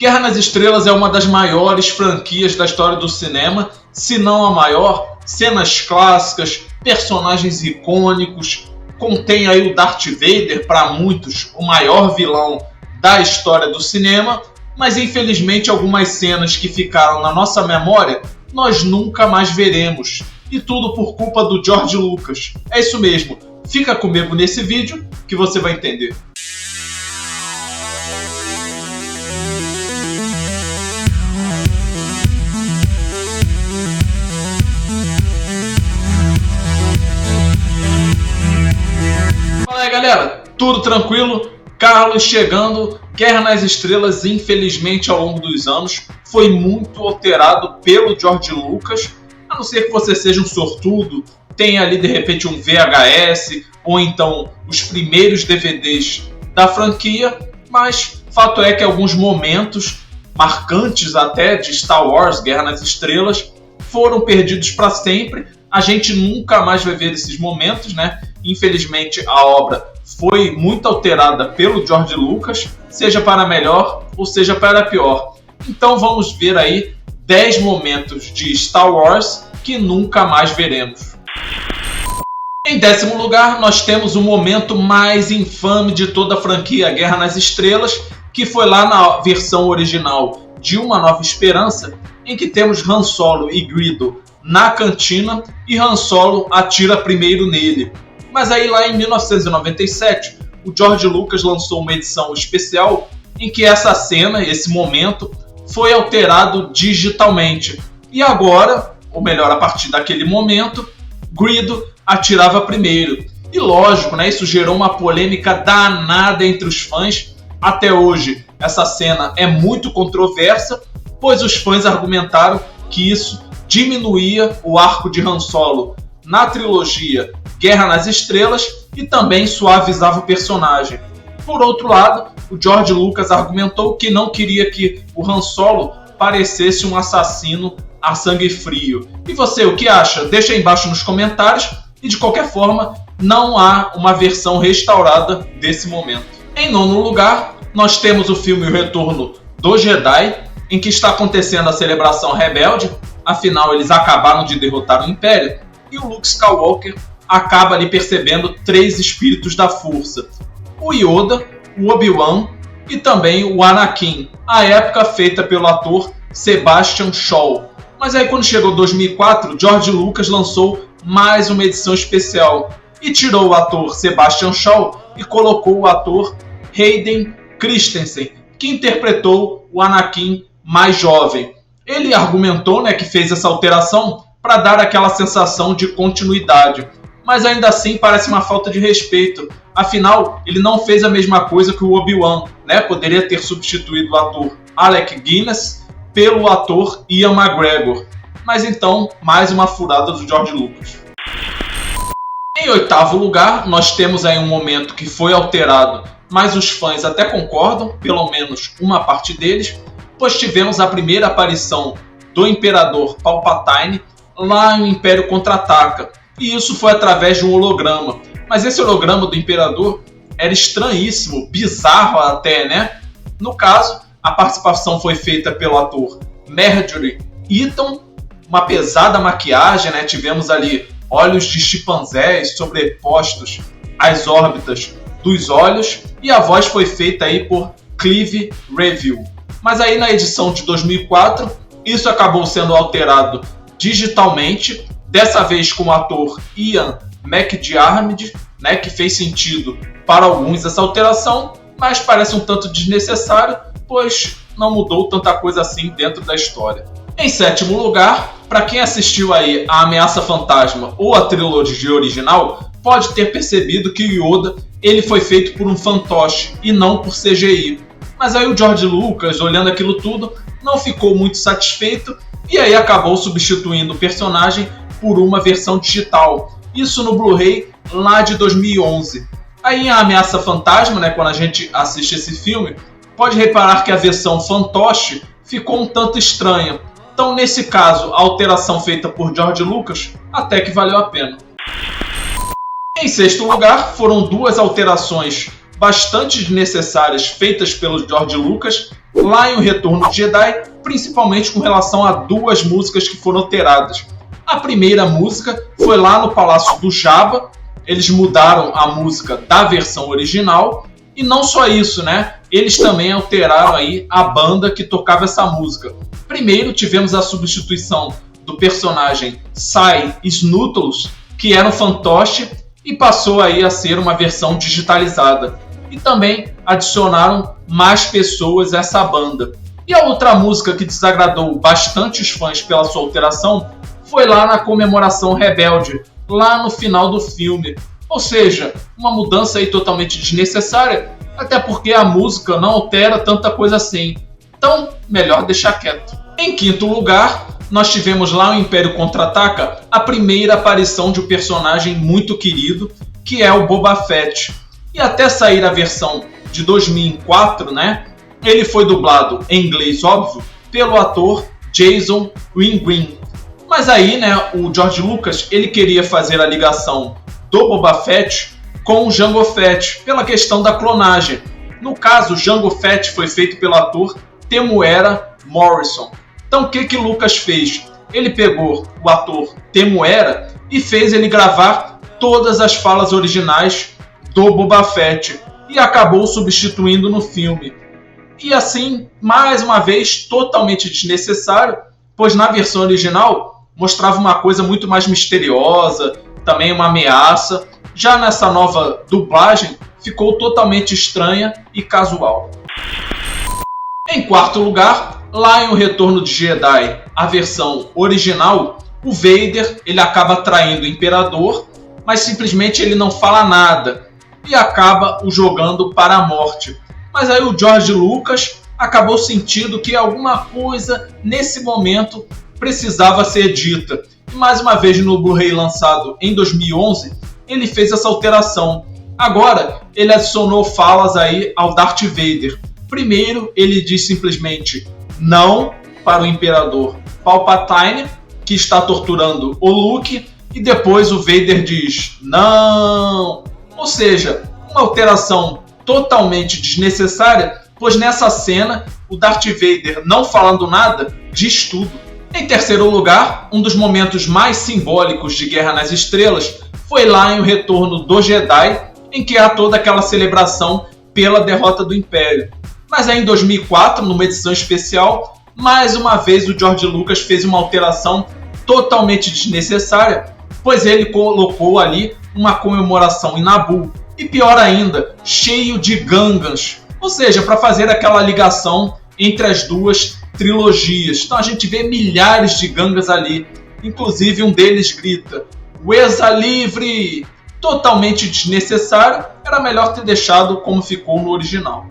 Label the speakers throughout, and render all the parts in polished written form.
Speaker 1: Guerra nas Estrelas é uma das maiores franquias da história do cinema, se não a maior. Cenas clássicas, personagens icônicos, contém aí o Darth Vader, para muitos o maior vilão da história do cinema, mas infelizmente algumas cenas que ficaram na nossa memória nós nunca mais veremos, e tudo por culpa do George Lucas. É isso mesmo, fica comigo nesse vídeo que você vai entender. Fala aí galera, tudo tranquilo? Carlos chegando. Guerra nas Estrelas, infelizmente, ao longo dos anos, foi muito alterado pelo George Lucas, a não ser que você seja um sortudo, tenha ali de repente um VHS, ou então os primeiros DVDs da franquia, mas fato é que alguns momentos marcantes até de Star Wars, Guerra nas Estrelas, foram perdidos para sempre. A gente nunca mais vai ver esses momentos, né? Infelizmente a obra foi muito alterada pelo George Lucas, seja para melhor ou seja para pior. Então vamos ver aí 10 momentos de Star Wars que nunca mais veremos. Em 10º lugar, nós temos o momento mais infame de toda a franquia Guerra nas Estrelas, que foi lá na versão original de Uma Nova Esperança, em que temos Han Solo e Greedo na cantina e Han Solo atira primeiro nele. Mas aí lá em 1997, o George Lucas lançou uma edição especial em que essa cena, esse momento, foi alterado digitalmente. E agora, ou melhor, a partir daquele momento, Greedo atirava primeiro. E lógico, né, isso gerou uma polêmica danada entre os fãs. Até hoje, essa cena é muito controversa, pois os fãs argumentaram que isso diminuía o arco de Han Solo na trilogia Guerra nas Estrelas e também suavizava o personagem. Por outro lado, o George Lucas argumentou que não queria que o Han Solo parecesse um assassino a sangue frio. E você, o que acha? Deixa aí embaixo nos comentários. E de qualquer forma, não há uma versão restaurada desse momento. Em 9º lugar, nós temos o filme O Retorno do Jedi, em que está acontecendo a celebração rebelde. Afinal, eles acabaram de derrotar o Império. E o Luke Skywalker acaba ali percebendo 3 espíritos da força. O Yoda, o Obi-Wan e também o Anakin, à época feita pelo ator Sebastian Shaw. Mas aí quando chegou 2004, George Lucas lançou mais uma edição especial e tirou o ator Sebastian Shaw e colocou o ator Hayden Christensen, que interpretou o Anakin mais jovem. Ele argumentou, né, que fez essa alteração para dar aquela sensação de continuidade. Mas ainda assim parece uma falta de respeito. Afinal, ele não fez a mesma coisa que o Obi-Wan, né? Poderia ter substituído o ator Alec Guinness pelo ator Ian McGregor. Mas então, mais uma furada do George Lucas. Em 8º lugar, nós temos aí um momento que foi alterado, mas os fãs até concordam, pelo menos uma parte deles, pois tivemos a primeira aparição do Imperador Palpatine lá no Império Contra-Ataca. E isso foi através de um holograma. Mas esse holograma do Imperador era estranhíssimo, bizarro até, né? No caso, a participação foi feita pelo ator Marjorie Eaton, uma pesada maquiagem, né? Tivemos ali olhos de chimpanzés sobrepostos às órbitas dos olhos, e a voz foi feita aí por Clive Reville. Mas aí na edição de 2004, isso acabou sendo alterado digitalmente, dessa vez com o ator Ian McDiarmid, né, que fez sentido para alguns essa alteração, mas parece um tanto desnecessário, pois não mudou tanta coisa assim dentro da história. Em 7º lugar, para quem assistiu aí a Ameaça Fantasma ou a trilogia original, pode ter percebido que o Yoda ele foi feito por um fantoche e não por CGI. Mas aí o George Lucas, olhando aquilo tudo, não ficou muito satisfeito e aí acabou substituindo o personagem por uma versão digital. Isso no Blu-ray lá de 2011. Aí em A Ameaça Fantasma, né, quando a gente assiste esse filme, pode reparar que a versão fantoche ficou um tanto estranha. Então, nesse caso, a alteração feita por George Lucas até que valeu a pena. Em sexto lugar, foram duas alterações bastante desnecessárias feitas pelo George Lucas lá em O Retorno de Jedi, principalmente com relação a duas músicas que foram alteradas. A primeira música foi lá no Palácio do Jabba, eles mudaram a música da versão original, e não só isso, né? Eles também alteraram aí a banda que tocava essa música. Primeiro tivemos a substituição do personagem Cy Snootles, que era um fantoche, e passou aí a ser uma versão digitalizada. E também adicionaram mais pessoas a essa banda. E a outra música que desagradou bastante os fãs pela sua alteração foi lá na Comemoração Rebelde, lá no final do filme. Ou seja, uma mudança aí totalmente desnecessária, até porque a música não altera tanta coisa assim. Então, melhor deixar quieto. Em quinto lugar, nós tivemos lá no Império Contra-Ataca a primeira aparição de um personagem muito querido, que é o Boba Fett. E até sair a versão de 2004, né, ele foi dublado em inglês, óbvio, pelo ator Jason Green. Mas aí, né, o George Lucas ele queria fazer a ligação do Boba Fett com o Jango Fett, pela questão da clonagem. No caso, o Jango Fett foi feito pelo ator Temuera Morrison. Então, o que Lucas fez? Ele pegou o ator Temuera e fez ele gravar todas as falas originais do Boba Fett e acabou substituindo no filme. E assim, mais uma vez, totalmente desnecessário, pois na versão original mostrava uma coisa muito mais misteriosa, também uma ameaça. Já nessa nova dublagem, ficou totalmente estranha e casual. Em quarto lugar, lá em O Retorno de Jedi, a versão original, o Vader ele acaba traindo o Imperador, mas simplesmente ele não fala nada e acaba o jogando para a morte. Mas aí o George Lucas acabou sentindo que alguma coisa nesse momento precisava ser dita. E mais uma vez no Blu-ray lançado em 2011, ele fez essa alteração. Agora ele adicionou falas aí ao Darth Vader. Primeiro ele diz simplesmente não para o Imperador Palpatine, que está torturando o Luke, e depois o Vader diz não. Ou seja, uma alteração totalmente desnecessária, pois nessa cena o Darth Vader não falando nada diz tudo. Em terceiro lugar, um dos momentos mais simbólicos de Guerra nas Estrelas foi lá em O Retorno do Jedi, em que há toda aquela celebração pela derrota do Império. Mas aí em 2004, numa edição especial, mais uma vez o George Lucas fez uma alteração totalmente desnecessária, pois ele colocou ali uma comemoração em Naboo. E pior ainda, cheio de Gungans, ou seja, para fazer aquela ligação entre as duas trilogias. Então a gente vê milhares de Gungans ali, inclusive um deles grita "Weza livre!", totalmente desnecessário, era melhor ter deixado como ficou no original.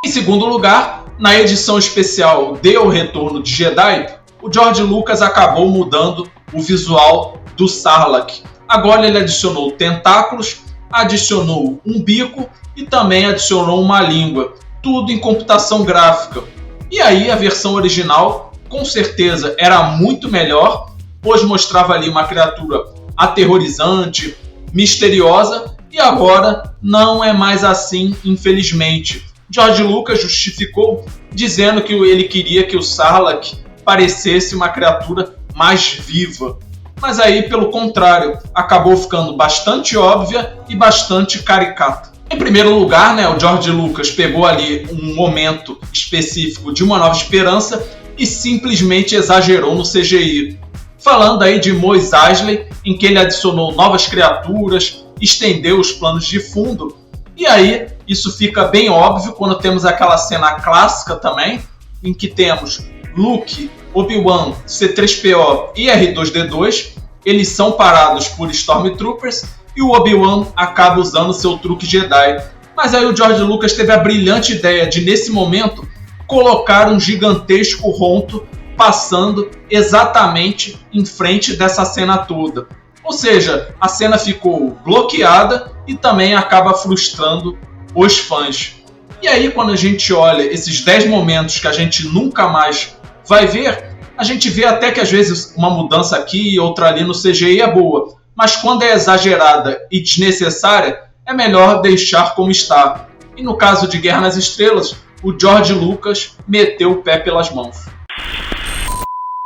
Speaker 1: Em segundo lugar, na edição especial de O Retorno de Jedi, o George Lucas acabou mudando o visual do Sarlacc. Agora ele adicionou tentáculos, adicionou um bico e também adicionou uma língua. Tudo em computação gráfica. E aí a versão original com certeza era muito melhor, pois mostrava ali uma criatura aterrorizante, misteriosa, e agora não é mais assim, infelizmente. George Lucas justificou dizendo que ele queria que o Sarlacc parecesse uma criatura mais viva. Mas aí, pelo contrário, acabou ficando bastante óbvia e bastante caricata. Em primeiro lugar, né, o George Lucas pegou ali um momento específico de Uma Nova Esperança e simplesmente exagerou no CGI. Falando aí de Mos Eisley, em que ele adicionou novas criaturas, estendeu os planos de fundo. E aí, isso fica bem óbvio quando temos aquela cena clássica também, em que temos Luke, Obi-Wan, C-3PO e R2-D2, eles são parados por Stormtroopers e o Obi-Wan acaba usando seu truque Jedi. Mas aí o George Lucas teve a brilhante ideia de, nesse momento, colocar um gigantesco ronto passando exatamente em frente dessa cena toda. Ou seja, a cena ficou bloqueada e também acaba frustrando os fãs. E aí, quando a gente olha esses 10 momentos que a gente nunca mais vai ver, a gente vê até que às vezes uma mudança aqui e outra ali no CGI é boa, mas quando é exagerada e desnecessária, é melhor deixar como está. E no caso de Guerra nas Estrelas, o George Lucas meteu o pé pelas mãos.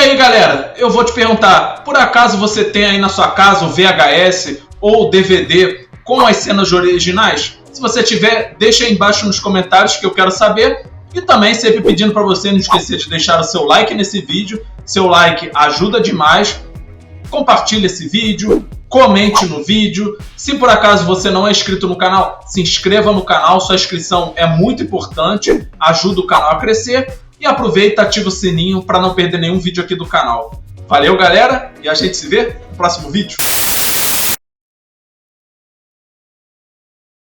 Speaker 1: E aí galera, eu vou te perguntar, por acaso você tem aí na sua casa o VHS ou DVD com as cenas originais? Se você tiver, deixa aí embaixo nos comentários que eu quero saber. E também sempre pedindo para você não esquecer de deixar o seu like nesse vídeo. Seu like ajuda demais. Compartilhe esse vídeo, comente no vídeo. Se por acaso você não é inscrito no canal, se inscreva no canal. Sua inscrição é muito importante, ajuda o canal a crescer. E aproveita e ativa o sininho para não perder nenhum vídeo aqui do canal. Valeu galera, e a gente se vê no próximo vídeo.